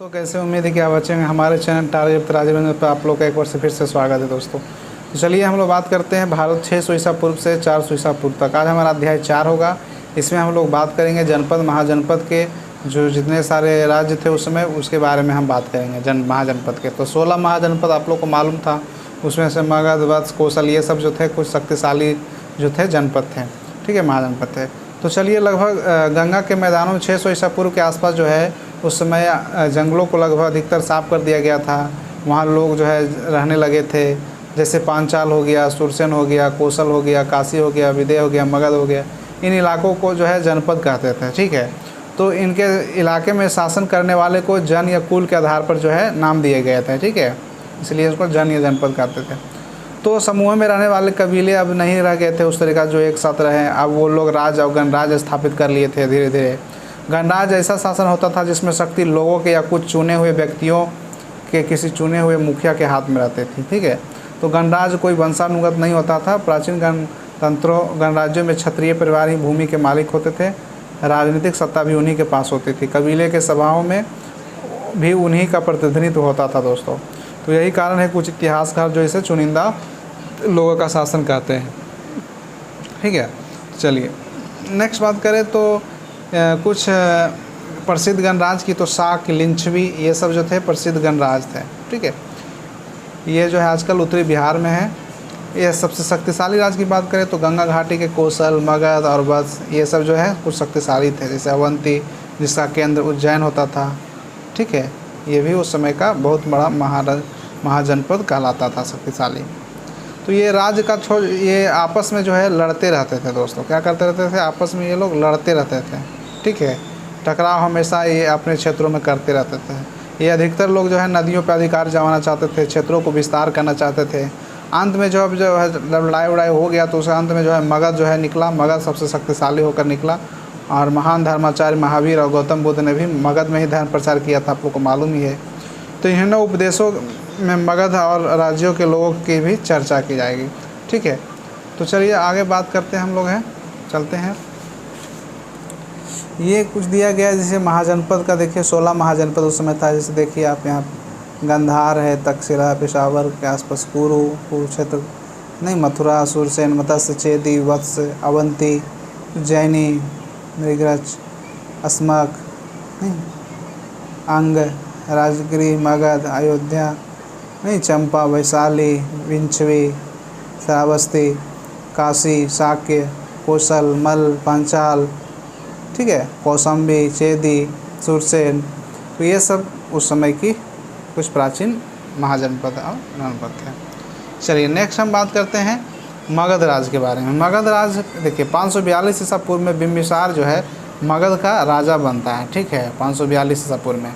तो कैसे उम्मीद है कि आप अच्छे हैं। हमारे चैनल टारगेट राजवेंद्र पर आप लोग का एक बार से फिर से स्वागत है दोस्तों। तो चलिए हम लोग बात करते हैं भारत 600 ईसा पूर्व से 400 ईसा पूर्व तक। आज हमारा अध्याय 4 होगा। इसमें हम लोग बात करेंगे जनपद महाजनपद के जो जितने सारे राज्य थे उस समय, उसके बारे में हम बात करेंगे महाजनपद के। तो 16 महाजनपद आप लोग को मालूम था, उसमें से मगध, वत्स, कौशल ये सब जो थे कुछ शक्तिशाली जो थे जनपद थे, ठीक है, महाजनपद थे। तो चलिए लगभग गंगा के मैदानों में 600 ईसा पूर्व के आसपास जो है उस समय जंगलों को लगभग अधिकतर साफ कर दिया गया था। वहाँ लोग जो है रहने लगे थे, जैसे पांचाल हो गया, सुरसेन हो गया, कौशल हो गया, काशी हो गया, विदेह हो गया, मगध हो गया। इन इलाकों को जो है जनपद कहते थे, ठीक है। तो इनके इलाके में शासन करने वाले को जन या कुल के आधार पर जो है नाम दिए गए थे, ठीक है, इसलिए इसको जन या जनपद कहते थे। तो समूह में रहने वाले कबीले अब नहीं रह गए थे उस तरीका जो एक साथ रहे। अब वो लोग राज और गणराज स्थापित कर लिए थे धीरे धीरे। गणराज ऐसा शासन होता था जिसमें शक्ति लोगों के या कुछ चुने हुए व्यक्तियों के किसी चुने हुए मुखिया के हाथ में रहती थी, ठीक है। तो गणराज कोई वंशानुगत नहीं होता था। प्राचीन गणराज्यों में क्षत्रिय परिवार ही भूमि के मालिक होते थे। राजनीतिक सत्ता भी उन्हीं के पास होती थी। कबीले के सभाओं में भी उन्हीं का प्रतिनिधित्व होता था दोस्तों। तो यही कारण है कुछ इतिहासकार जो इसे चुनिंदा लोगों का शासन कहते हैं, ठीक है। चलिए नेक्स्ट बात करें तो कुछ प्रसिद्ध गणराज की, तो शाक, लिच्छवी ये सब जो थे प्रसिद्ध गणराज थे, ठीक है। ये जो है आजकल उत्तरी बिहार में है। ये सबसे शक्तिशाली राज्य की बात करें तो गंगा घाटी के कौशल, मगध और वत्स ये सब जो है कुछ शक्तिशाली थे। जैसे अवंती जिसका केंद्र उज्जैन होता था, ठीक है, ये भी उस समय का बहुत बड़ा महाजनपद कहलाता था, शक्तिशाली। तो ये राज्य का ये आपस में जो है लड़ते रहते थे दोस्तों। क्या करते रहते थे? आपस में ये लोग लड़ते रहते थे, ठीक है। टकराव हमेशा ये अपने क्षेत्रों में करते रहते थे। ये अधिकतर लोग जो है नदियों पर अधिकार जमाना चाहते थे, क्षेत्रों को विस्तार करना चाहते थे। अंत में जो है लड़ाई उड़ाई हो गया तो उस अंत में जो है मगध जो है निकला। मगध सबसे शक्तिशाली होकर निकला और महान धर्माचार्य महावीर और गौतम बुद्ध ने भी मगध में ही धर्म प्रचार किया था, आप लोग को मालूम ही है। तो इन उपदेशों में मगध और राज्यों के लोगों की भी चर्चा की जाएगी, ठीक है। तो चलिए आगे बात करते हैं हम लोग चलते हैं। ये कुछ दिया गया है जैसे महाजनपद का, देखिए 16 महाजनपद उस समय था। जैसे देखिए आप यहाँ गंधार है, तक्षशिला, पेशावर के आसपास कुरुक्षेत्र नहीं, मथुरा, सुरसेन, मत्स्य, चेदी, वत्स, अवंती, उज्जैनी, मृगरज, अस्मक नहीं, अंग, राजगिरी, मगध, अयोध्या नहीं, चंपा, वैशाली, विंछवी, श्रावस्ती, काशी, शाक्य, कौशल, मल, पांचाल, ठीक है, कौशाम्बी, चेदी, सुरसेन। तो ये सब उस समय की कुछ प्राचीन महाजनपद और जनपद थे। चलिए नेक्स्ट हम बात करते हैं मगध राज के बारे में। मगध राज देखिए 542 ईसा पूर्व में बिंबिसार जो है मगध का राजा बनता है, ठीक है। 542 ईसा पूर्व में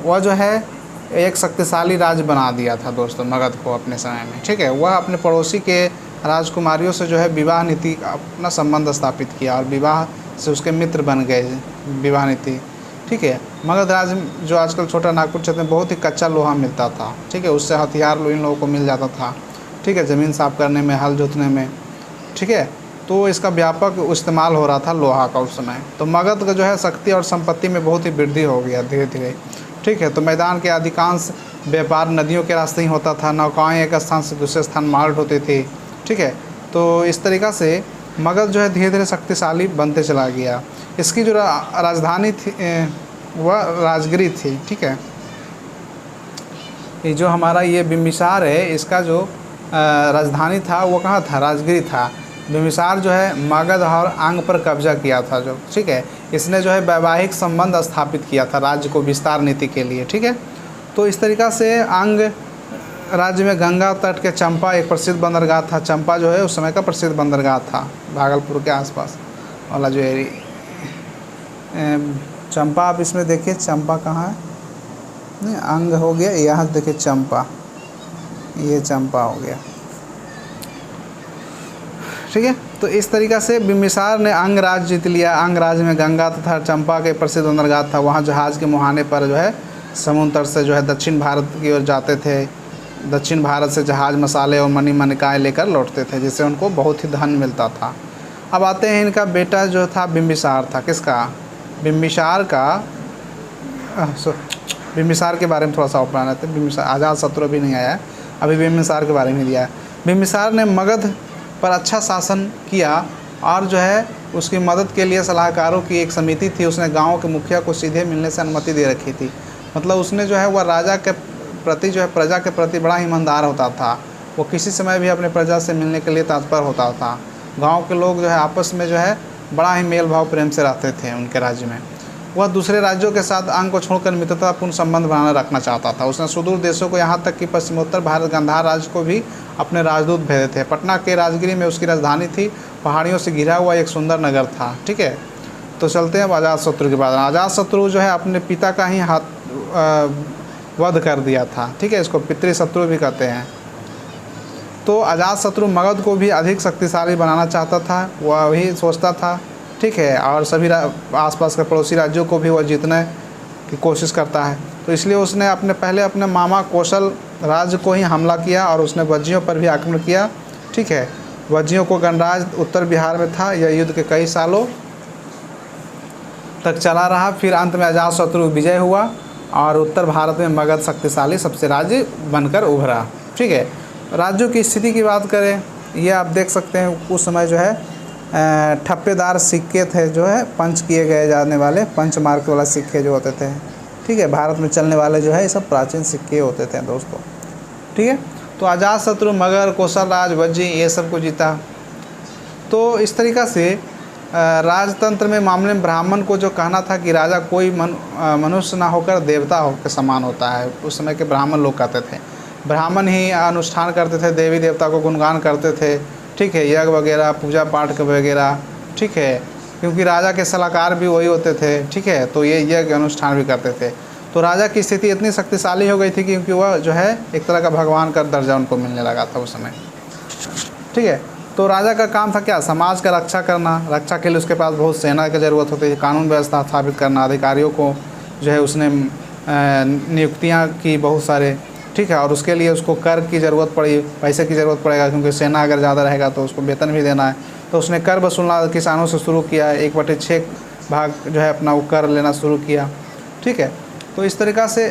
वह जो है एक शक्तिशाली राज्य बना दिया था दोस्तों मगध को अपने समय में, ठीक है। वह अपने पड़ोसी के राजकुमारियों से जो है विवाह नीति अपना संबंध स्थापित किया और विवाह से उसके मित्र बन गए, विवाह नीति, ठीक है। मगध राज्य जो आजकल छोटा नागपुर क्षेत्र में बहुत ही कच्चा लोहा मिलता था, ठीक है, उससे हथियार इन लोगों को मिल जाता था, ठीक है, ज़मीन साफ करने में, हल जोतने में, ठीक है। तो इसका व्यापक इस्तेमाल हो रहा था लोहा का उस समय। तो मगध का जो है शक्ति और संपत्ति में बहुत ही वृद्धि हो गया धीरे धीरे, ठीक है। तो मैदान के अधिकांश व्यापार नदियों के रास्ते ही होता था। नौकाएँ एक स्थान से दूसरे स्थान मार्ग होती थी, ठीक है। तो इस तरीक़ा से मगध जो है धीरे धीरे शक्तिशाली बनते चला गया। इसकी जो राजधानी थी वह राजगिरी थी, ठीक है। ये जो हमारा ये बिंबिसार है, इसका जो राजधानी था वो कहाँ था? राजगिरी था। बिंबिसार जो है मगध और अंग पर कब्जा किया था जो, ठीक है। इसने जो है वैवाहिक संबंध स्थापित किया था राज्य को विस्तार नीति के लिए, ठीक है। तो इस तरीक़ा से अंग राज्य में गंगा तट के चंपा एक प्रसिद्ध बंदरगाह था। चंपा जो है उस समय का प्रसिद्ध बंदरगाह था, भागलपुर के आसपास वाला जो एरिया। चंपा आप इसमें देखिए, चंपा कहाँ है? नहीं, अंग हो गया, यहाँ देखिए चंपा, ये चंपा हो गया, ठीक है। तो इस तरीक़ा से बिंबिसार ने अंग राज्य जीत लिया। अंग राज्य में गंगा तथा चंपा के प्रसिद्ध बंदरगाह था। वहाँ जहाज़ के मुहाने पर जो है समुद्र से जो है दक्षिण भारत की ओर जाते थे। दक्षिण भारत से जहाज़ मसाले और मणिकाएँ लेकर लौटते थे, जिससे उनको बहुत ही धन मिलता था। अब आते हैं इनका बेटा जो था बिंबिसार था, किसका? बिंबिसार का बिम्बिसार के बारे में थोड़ा सा पढ़ा लेते हैं। बिम्बिसार, अजातशत्रु अभी नहीं आया है, अभी बिम्बिसार के बारे में दिया है। बिम्बिसार ने मगध पर अच्छा शासन किया और जो है उसकी मदद के लिए सलाहकारों की एक समिति थी, उसने गाँव के मुखिया को सीधे मिलने से अनुमति दे रखी थी। मतलब उसने जो है वह राजा के प्रति जो है प्रजा के प्रति बड़ा ईमानदार होता था, वो किसी समय भी अपने प्रजा से मिलने के लिए तत्पर होता था। गांव के लोग जो है आपस में जो है बड़ा ही मेल भाव प्रेम से रहते थे उनके राज्य में। वह दूसरे राज्यों के साथ अंग को छोड़कर मित्रतापूर्ण संबंध बनाए रखना चाहता था। उसने सुदूर देशों को यहाँ तक कि पश्चिमोत्तर भारत गांधार राज्य को भी अपने राजदूत भेजे थे। पटना के राजगिरी में उसकी राजधानी थी, पहाड़ियों से घिरा हुआ एक सुंदर नगर था। ठीक है, तो चलते हैं अब अजातशत्रु के बाद। अजातशत्रु जो है अपने पिता का ही वध कर दिया था। ठीक है, इसको पितृशत्रु भी कहते हैं। तो अजातशत्रु मगध को भी अधिक शक्तिशाली बनाना चाहता था, वह वही सोचता था। ठीक है, और सभी आसपास के पड़ोसी राज्यों को भी वह जीतने की कोशिश करता है। तो इसलिए उसने पहले अपने मामा कौशल राज्य को ही हमला किया और उसने वज्जियों पर भी आक्रमण किया। ठीक है, वज्जियों को गणराज उत्तर बिहार में था। यह युद्ध के कई सालों तक चला रहा। फिर अंत में अजातशत्रु विजय हुआ और उत्तर भारत में मगध शक्तिशाली सबसे राज्य बनकर उभरा। ठीक है, राज्यों की स्थिति की बात करें, ये आप देख सकते हैं उस समय जो है ठप्पेदार सिक्के थे, जो है पंच किए गए जाने वाले, पंच मार्क वाला सिक्के जो होते थे। ठीक है, भारत में चलने वाले जो है ये सब प्राचीन सिक्के होते थे दोस्तों। ठीक है, तो अजातशत्रु मगध, कौशल राज, वज्जी ये सब को जीता। तो इस तरीक़ा से राजतंत्र में मामले में ब्राह्मण को जो कहना था कि राजा कोई मनुष्य ना होकर देवता हो के समान होता है, उस समय के ब्राह्मण लोग कहते थे। ब्राह्मण ही अनुष्ठान करते थे, देवी देवता को गुणगान करते थे। ठीक है, यज्ञ वगैरह, पूजा पाठ वगैरह। ठीक है, क्योंकि राजा के सलाहकार भी वही होते थे। ठीक है, तो ये यज्ञ अनुष्ठान भी करते थे। तो राजा की स्थिति इतनी शक्तिशाली हो गई थी क्योंकि वह जो है एक तरह का भगवान का दर्जा उनको मिलने लगा था उस समय। ठीक है, तो राजा का काम था क्या? समाज का रक्षा करना। रक्षा के लिए उसके पास बहुत सेना की ज़रूरत होती थी, कानून व्यवस्था स्थापित करना, अधिकारियों को जो है उसने नियुक्तियाँ की बहुत सारे। ठीक है, और उसके लिए उसको कर की ज़रूरत पड़ी, पैसे की ज़रूरत पड़ेगा, क्योंकि सेना अगर ज़्यादा रहेगा तो उसको वेतन भी देना है। तो उसने कर वसूलना किसानों से शुरू किया, 1/6 भाग जो है अपना वो कर लेना शुरू किया। ठीक है, तो इस तरीक़ा से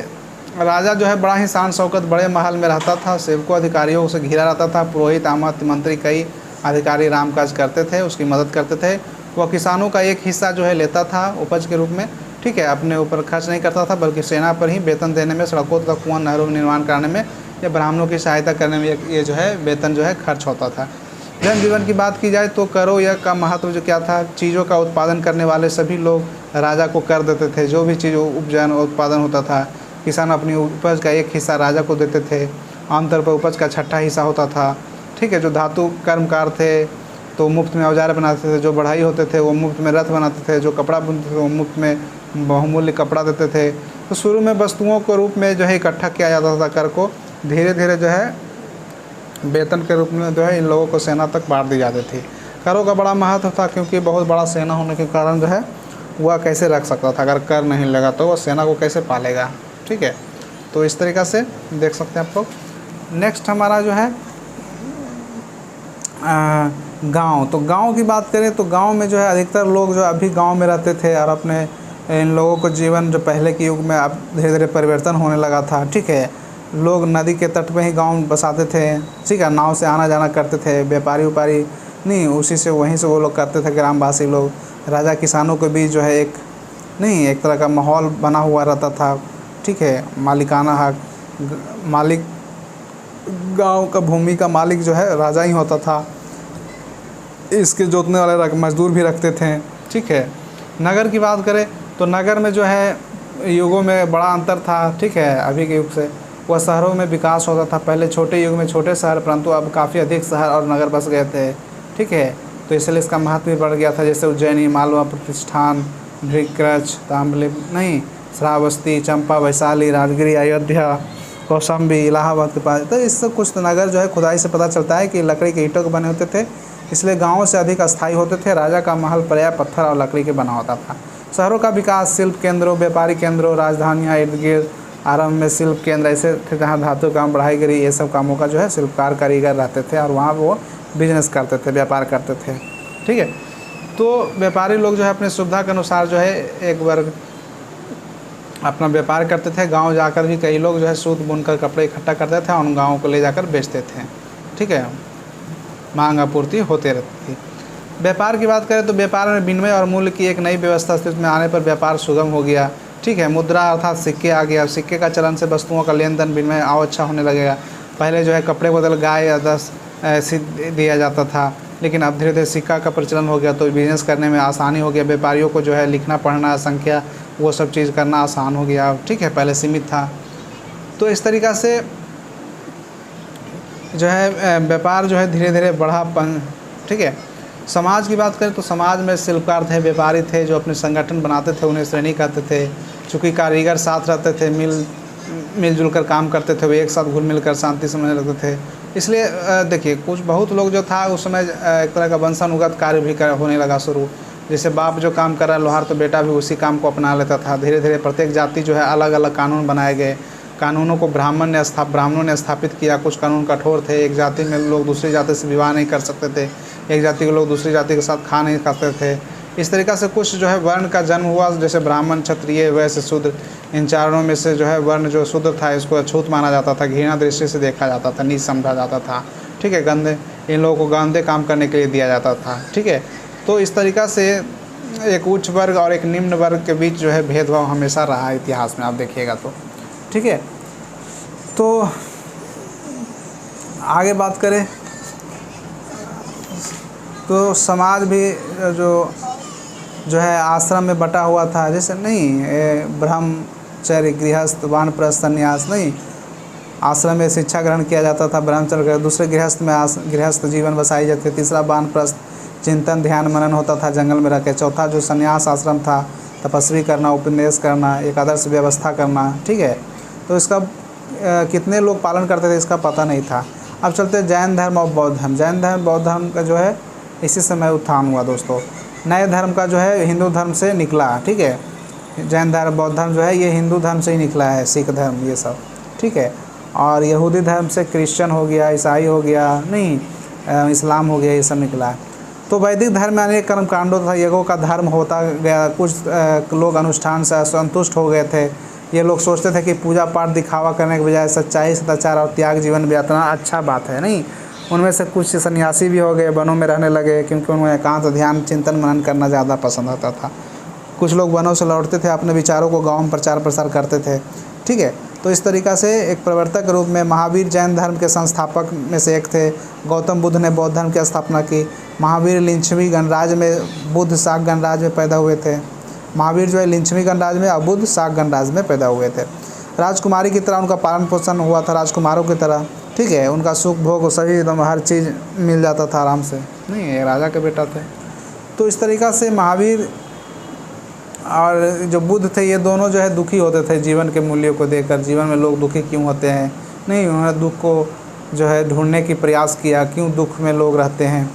राजा जो है बड़ा ही शान शौकत बड़े महल में रहता था, सेवकों अधिकारियों से घिरा रहता था। पुरोहित, आमत, मंत्री, कई अधिकारी रामकाज करते थे, उसकी मदद करते थे। वह किसानों का एक हिस्सा जो है लेता था उपज के रूप में। ठीक है, अपने ऊपर खर्च नहीं करता था, बल्कि सेना पर ही वेतन देने में, सड़कों तथा कुआं नहरों निर्माण करने में या ब्राह्मणों की सहायता करने में ये जो है वेतन जो है खर्च होता था। जनजीवन की बात की जाए तो करों या का महत्व जो क्या था, चीज़ों का उत्पादन करने वाले सभी लोग राजा को कर देते थे। जो भी चीज़ उपजन उत्पादन होता था, किसान अपनी उपज का एक हिस्सा राजा को देते थे। आमतौर पर उपज का 6ठा हिस्सा होता था। ठीक है, जो धातु कर्मकार थे तो मुफ्त में औजार बनाते थे, जो बढ़ाई होते थे वो मुफ्त में रथ बनाते थे, जो कपड़ा बुनते थे वो मुफ्त में बहुमूल्य कपड़ा देते थे। तो शुरू में वस्तुओं के रूप में जो है इकट्ठा किया जाता था कर को, धीरे धीरे जो है वेतन के रूप में जो है इन लोगों को सेना तक बांट दी जाती थी। करों का बड़ा महत्व था क्योंकि बहुत बड़ा सेना होने के कारण जो है वह कैसे रख सकता था, अगर कर नहीं लगा तो वह सेना को कैसे पालेगा। ठीक है, तो इस तरीक़ा से देख सकते हैं आप लोग। नेक्स्ट हमारा जो है गांव। तो गांव की बात करें तो गांव में जो है अधिकतर लोग जो अभी गांव में रहते थे और अपने इन लोगों को जीवन जो पहले के युग में अब धीरे धीरे परिवर्तन होने लगा था। ठीक है, लोग नदी के तट पे ही गांव बसाते थे। ठीक है, नाव से आना जाना करते थे, व्यापारी नहीं, उसी से वहीं से वो लोग करते थे ग्रामवासी लोग। राजा किसानों के बीच जो है एक तरह का माहौल बना हुआ रहता था। ठीक है, मालिकाना हक, मालिक गांव का भूमि का मालिक जो है राजा ही होता था। इसके जोतने वाले मजदूर भी रखते थे। ठीक है, नगर की बात करें तो नगर में जो है युगों में बड़ा अंतर था। ठीक है, अभी के युग से वह शहरों में विकास होता था। पहले छोटे युग में छोटे शहर, परंतु अब काफ़ी अधिक शहर और नगर बस गए थे। ठीक है, तो इसलिए इसका महत्व भी बढ़ गया था। जैसे उज्जैनी, मालवा, प्रतिष्ठान, भृगरच, ताम्रलिप्त नहीं, श्रावस्ती, चंपा, वैशाली, राजगिरी, अयोध्या, कौशाम्बी, इलाहाबाद के पास। तो इससे कुछ नगर जो है खुदाई से पता चलता है कि लकड़ी के ईंटों के बने होते थे, इसलिए गाँवों से अधिक अस्थायी होते थे। राजा का महल प्रायः पत्थर और लकड़ी के बना होता था। शहरों का विकास शिल्प केंद्रों, व्यापारी केंद्रों, राजधानियाँ इर्द गिर्द, आरंभ में शिल्प केंद्र ऐसे थे जहाँ धातु काम, बढ़ाई गिरी, ये सब कामों का जो है शिल्पकार कारीगर रहते थे और वहाँ वो बिजनेस करते थे, व्यापार करते थे। ठीक है, तो व्यापारी लोग जो है अपनी सुविधा के अनुसार जो है एक वर्ग अपना व्यापार करते थे। गांव जाकर भी कई लोग जो है सूत बुनकर कपड़े इकट्ठा करते थे और उन गाँव को ले जाकर बेचते थे। ठीक है, मांग आपूर्ति होते रहती थी। व्यापार की बात करें तो व्यापार में विनिमय और मूल्य की एक नई व्यवस्था अस्तित्व में आने पर व्यापार सुगम हो गया। ठीक है, मुद्रा अर्थात सिक्के आ गया। सिक्के का चलन से वस्तुओं का लेन देन विनिमय और अच्छा होने लगेगा। पहले जो है कपड़े बदल गाय या 10 ऐसे दिया जाता था, लेकिन अब धीरे धीरे सिक्का का प्रचलन हो गया तो बिजनेस करने में आसानी हो गया। व्यापारियों को जो है लिखना पढ़ना संख्या वो सब चीज़ करना आसान हो गया। ठीक है, पहले सीमित था। तो इस तरीक़ा से जो है व्यापार जो है धीरे धीरे बढ़ापन। ठीक है, समाज की बात करें तो समाज में शिल्पकार थे, व्यापारी थे जो अपने संगठन बनाते थे, उन्हें श्रेणी कहते थे। चूँकि कारीगर साथ रहते थे, मिलजुल कर काम करते थे, वे एक साथ घुल मिल कर शांति समझने लगते थे। इसलिए देखिए कुछ बहुत लोग जो था उस समय एक तरह का वंशानुगत कार्य भी होने लगा शुरू। जैसे बाप जो काम कर रहा है लोहार, तो बेटा भी उसी काम को अपना लेता था। धीरे धीरे प्रत्येक जाति जो है अलग अलग कानून बनाए गए। कानूनों को ब्राह्मणों ने स्थापित किया। कुछ कानून कठोर थे। एक जाति में लोग दूसरी जाति से विवाह नहीं कर सकते थे, एक जाति के लोग दूसरी जाति के साथ खा नहीं खाते थे। इस तरीक़ा से कुछ जो है वर्ण का जन्म हुआ, जैसे ब्राह्मण, क्षत्रिय, वैश्य, शूद्र। इन चारों में से जो है वर्ण जो शूद्र था इसको अछूत माना जाता था, घृणा दृष्टि से देखा जाता था, नीच समझा जाता था। ठीक है, गंदे, इन लोगों को गंदे काम करने के लिए दिया जाता था। ठीक है, तो इस तरीक़ा से एक उच्च वर्ग और एक निम्न वर्ग के बीच जो है भेदभाव हमेशा रहा है इतिहास में, आप देखिएगा तो। ठीक है, तो आगे बात करें तो समाज भी जो है आश्रम में बटा हुआ था। जैसे नहीं ब्रह्मचर्य, गृहस्थ, वानप्रस्थ, संन्यास, नहीं आश्रम में शिक्षा ग्रहण किया जाता था, ब्रह्मचर्य। दूसरे गृहस्थ में गृहस्थ जीवन बसाई जाती। तीसरा वानप्रस्थ, चिंतन ध्यान मनन होता था जंगल में रह के। चौथा जो संन्यास आश्रम था, तपस्वी करना, उपन्यास करना, एक आदर्श व्यवस्था करना। ठीक है, तो इसका कितने लोग पालन करते थे इसका पता नहीं था। अब चलते जैन धर्म और बौद्ध धर्म। जैन धर्म बौद्ध धर्म का जो है इसी समय उत्थान हुआ दोस्तों। नए धर्म का जो है हिंदू धर्म से निकला। ठीक है, जैन धर्म बौद्ध धर्म जो है ये हिंदू धर्म से ही निकला है, सिख धर्म ये सब। ठीक है, और यहूदी धर्म से क्रिश्चियन हो गया, ईसाई हो गया, नहीं इस्लाम हो गया, ये सब निकला है। तो वैदिक धर्म में अनेक कर्मकांडों तथा यज्ञों का धर्म होता गया। कुछ लोग अनुष्ठान से असंतुष्ट हो गए थे। ये लोग सोचते थे कि पूजा पाठ दिखावा करने के बजाय सच्चाई, सदाचार और त्याग जीवन बिताना अच्छा बात है। नहीं, उनमें से कुछ सन्यासी भी हो गए, वनों में रहने लगे, क्योंकि उन्हें एकांत ध्यान चिंतन मनन करना ज़्यादा पसंद आता था। कुछ लोग वनों से लौटते थे, अपने विचारों को गाँव में प्रचार प्रसार करते थे। ठीक है, तो इस तरीक़ा से एक प्रवर्तक रूप में महावीर जैन धर्म के संस्थापक में से एक थे। गौतम बुद्ध ने बौद्ध धर्म की स्थापना की। महावीर लिच्छवी गणराज्य में, बुद्ध शाक गणराज्य में पैदा हुए थे। महावीर जो है लिच्छवी गणराज्य में और बुद्ध शाक गणराज्य में पैदा हुए थे। राजकुमारी की तरह उनका पालन पोषण हुआ था, राजकुमारों की तरह। ठीक है, उनका सुख भोग सभी एकदम हर चीज़ मिल जाता था आराम से। नहीं, ये राजा के बेटा थे। तो इस तरीक़ा से महावीर और जो बुद्ध थे ये दोनों जो है दुखी होते थे जीवन के मूल्यों को देखकर। जीवन में लोग दुखी क्यों होते हैं, नहीं उन्होंने दुख को जो है ढूंढने की प्रयास किया, क्यों दुख में लोग रहते हैं।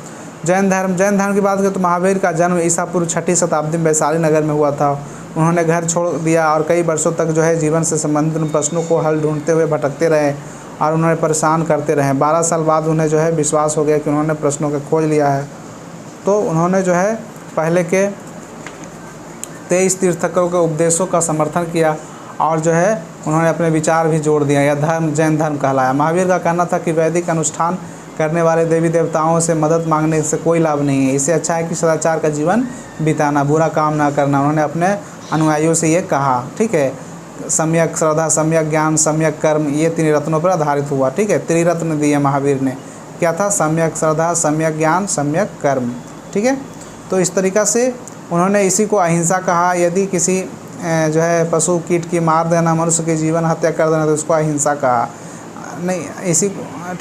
जैन धर्म की बात करें तो महावीर का जन्म ईसा पूर्व 6वीं शताब्दी में वैशाली नगर में हुआ था। उन्होंने घर छोड़ दिया और कई वर्षों तक जो है जीवन से संबंधित प्रश्नों को हल ढूंढते हुए भटकते रहे और उन्हें परेशान करते रहे। 12 साल बाद उन्हें जो है विश्वास हो गया कि उन्होंने प्रश्नों को खोज लिया है। तो उन्होंने जो है पहले के 23 तीर्थंकरों के उपदेशों का समर्थन किया और जो है उन्होंने अपने विचार भी जोड़ दिया। यह धर्म जैन धर्म कहलाया। महावीर का कहना था कि वैदिक अनुष्ठान करने वाले देवी देवताओं से मदद मांगने से कोई लाभ नहीं है। इससे अच्छा है कि सदाचार का जीवन बिताना, बुरा काम ना करना। उन्होंने अपने अनुयायियों से ये कहा। ठीक है, सम्यक श्रद्धा, सम्यक ज्ञान, सम्यक कर्म, ये 3 रत्नों पर आधारित हुआ। ठीक है, त्रिरत्न दिए महावीर ने। क्या था? सम्यक श्रद्धा, सम्यक ज्ञान, सम्यक कर्म। ठीक है, तो इस तरीक़ा से उन्होंने इसी को अहिंसा कहा। यदि किसी जो है पशु कीट की मार देना, मनुष्य की जीवन हत्या कर देना तो उसको अहिंसा कहा। नहीं इसी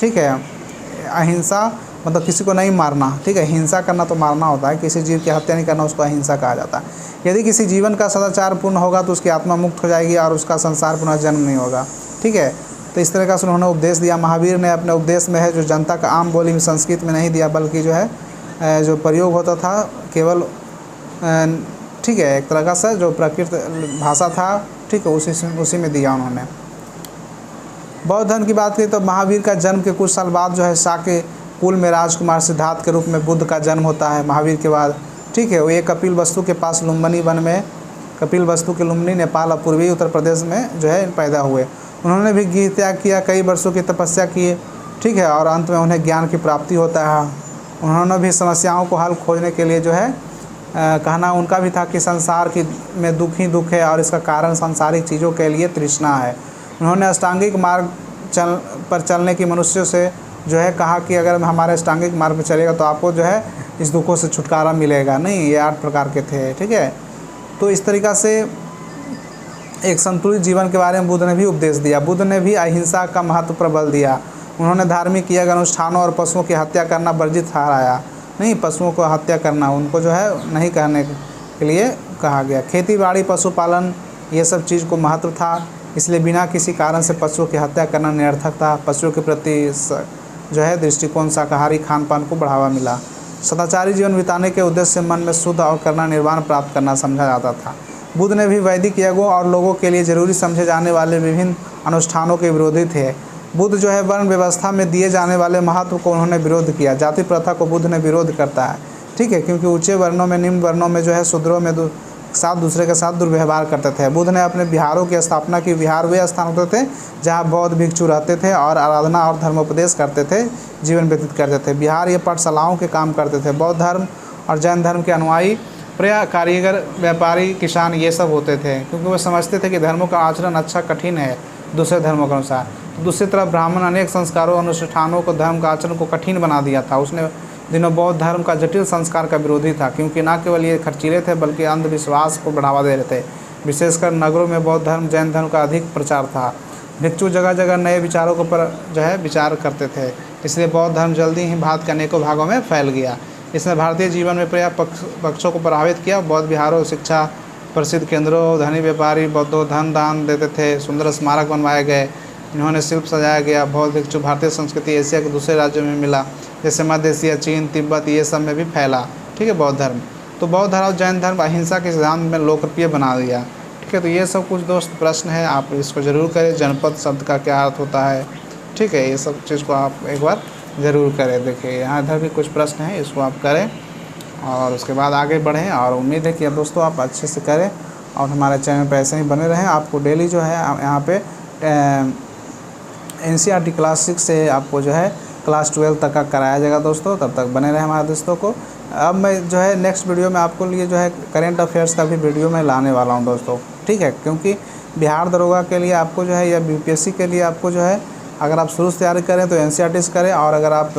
ठीक है, अहिंसा मतलब किसी को नहीं मारना। ठीक है, हिंसा करना तो मारना होता है, किसी जीव की हत्या नहीं करना उसको अहिंसा कहा जाता है। यदि किसी जीवन का सदाचार पूर्ण होगा तो उसकी आत्मा मुक्त हो जाएगी और उसका संसार पुनः जन्म नहीं होगा। ठीक है, तो इस तरह का उन्होंने उपदेश दिया। महावीर ने अपने उपदेश में है जो जनता का आम बोली में संस्कृत में नहीं दिया, बल्कि जो है जो प्रयोग होता था केवल ठीक है एक तरह का सा जो प्राकृत भाषा था, ठीक है, उसी में दिया उन्होंने। बौद्ध धर्म की बात करें तो महावीर का जन्म के कुछ साल बाद जो है शाक्य कुल में राजकुमार सिद्धार्थ के रूप में बुद्ध का जन्म होता है महावीर के बाद। ठीक है, वो एक कपिल वस्तु के पास लुम्बिनी वन में कपिल वस्तु के लुम्बिनी नेपाल और पूर्वी उत्तर प्रदेश में जो है पैदा हुए। उन्होंने भी गृह त्याग किया, कई वर्षों की तपस्या किए, ठीक है, और अंत में उन्हें ज्ञान की प्राप्ति होता है। उन्होंने भी समस्याओं को हल खोजने के लिए जो है कहना उनका भी था कि संसार की में दुख ही दुख है और इसका कारण सांसारिक चीज़ों के लिए तृष्णा है। उन्होंने अष्टांगिक मार्ग पर चलने की मनुष्यों से जो है कहा कि अगर हमारे अष्टांगिक मार्ग पर चलेगा तो आपको जो है इस दुखों से छुटकारा मिलेगा। नहीं, ये 8 प्रकार के थे, ठीक है। तो इस तरीक़ा से एक संतुलित जीवन के बारे में बुद्ध ने भी उपदेश दिया। बुद्ध ने भी अहिंसा का महत्व पर बल दिया। उन्होंने धार्मिक यज्ञ अनुष्ठानों और पशुओं की हत्या करना वर्जित ठहराया। नहीं, पशुओं को हत्या करना उनको जो है नहीं करने के लिए कहा गया। खेती बाड़ी पशुपालन ये सब चीज़ को महत्व था, इसलिए बिना किसी कारण से पशुओं की हत्या करना निरर्थक था। पशुओं के प्रति जो है दृष्टिकोण शाकाहारी खान पान को बढ़ावा मिला। सदाचारी जीवन बिताने के उद्देश्य से मन में शुद्ध और करना निर्वाण प्राप्त करना समझा जाता था। बुद्ध ने भी वैदिक यज्ञों और लोगों के लिए जरूरी समझे जाने वाले विभिन्न अनुष्ठानों के विरोधी थे। बुद्ध जो है वर्ण व्यवस्था में दिए जाने वाले महत्व को उन्होंने विरोध किया। जाति प्रथा को बुद्ध ने विरोध करता है, ठीक है, क्योंकि ऊंचे वर्णों में निम्न वर्णों में जो है शूद्रों में साथ दूसरे के साथ दुर्व्यवहार करते थे। बुद्ध ने अपने विहारों की स्थापना की। विहार वे स्थान होते थे जहाँ बौद्ध भिक्षु रहते थे और आराधना और धर्मोपदेश करते थे, जीवन व्यतीत करते थे। विहार ये पाठशालाओं के काम करते थे। बौद्ध धर्म और जैन धर्म के अनुयायी प्रायः कारीगर, व्यापारी, किसान ये सब होते थे, क्योंकि वो समझते थे कि धर्मों का आचरण अच्छा कठिन है दूसरे धर्मों के अनुसार। दूसरी तरफ ब्राह्मण अनेक संस्कारों और अनुष्ठानों को धर्म का आचरण को कठिन बना दिया था। उसने दिनों बौद्ध धर्म का जटिल संस्कार का विरोधी था, क्योंकि न केवल ये खर्चीले थे बल्कि अंधविश्वास को बढ़ावा दे रहे थे। विशेषकर नगरों में बौद्ध धर्म, जैन धर्म का अधिक प्रचार था। भिक्षु जगह जगह नए विचारों को पर जो है विचार करते थे, इसलिए बौद्ध धर्म जल्दी ही भारत के अनेकों भागों में फैल गया। इसने भारतीय जीवन में प्रायः पक्षों को प्रभावित किया। बौद्ध विहारों, शिक्षा, प्रसिद्ध केंद्रों, धनी व्यापारी बौद्धों धन दान देते थे। सुंदर स्मारक बनवाए गए, इन्होंने शिल्प सजाया गया। बौद्ध भिक्षु भारतीय संस्कृति एशिया के दूसरे राज्यों में मिला, जैसे मध्य एशिया, चीन, तिब्बत ये सब में भी फैला, ठीक है, बौद्ध धर्म। तो बौद्ध धर्म और जैन धर्म अहिंसा के सिद्धांत में लोकप्रिय बना दिया, ठीक है। तो ये सब कुछ दोस्त प्रश्न है, आप इसको ज़रूर करें। जनपद शब्द का क्या अर्थ होता है, ठीक है, ये सब चीज़ को आप एक बार ज़रूर करें। देखिए यहाँ इधर भी कुछ प्रश्न हैं, इसको आप करें और उसके बाद आगे बढ़ें। और उम्मीद है कि अब दोस्तों आप अच्छे से करें और हमारे चैनल पर ऐसे ही बने रहें। आपको डेली जो है यहाँ पे NCERT क्लास 6 से आपको जो है क्लास 12 तक का कराया जाएगा दोस्तों। तब तक बने रहे हमारे दोस्तों को। अब मैं जो है नेक्स्ट वीडियो में आपको लिए जो है करेंट अफेयर्स का भी वीडियो मैं लाने वाला हूँ दोस्तों, ठीक है, क्योंकि बिहार दरोगा के लिए आपको जो है या BPSC के लिए आपको जो है अगर आप शुरू से तैयारी करें तो NCERT से करें, और अगर आप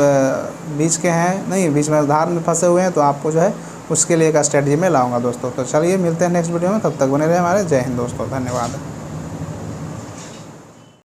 बीच के हैं नहीं बीच में आधार में फंसे हुए हैं तो आपको जो है उसके लिए एक स्ट्रेटजी में लाऊंगा दोस्तों। तो चलिए मिलते हैं नेक्स्ट वीडियो में, तब तक बने रहे हमारे। जय हिंद दोस्तों, धन्यवाद।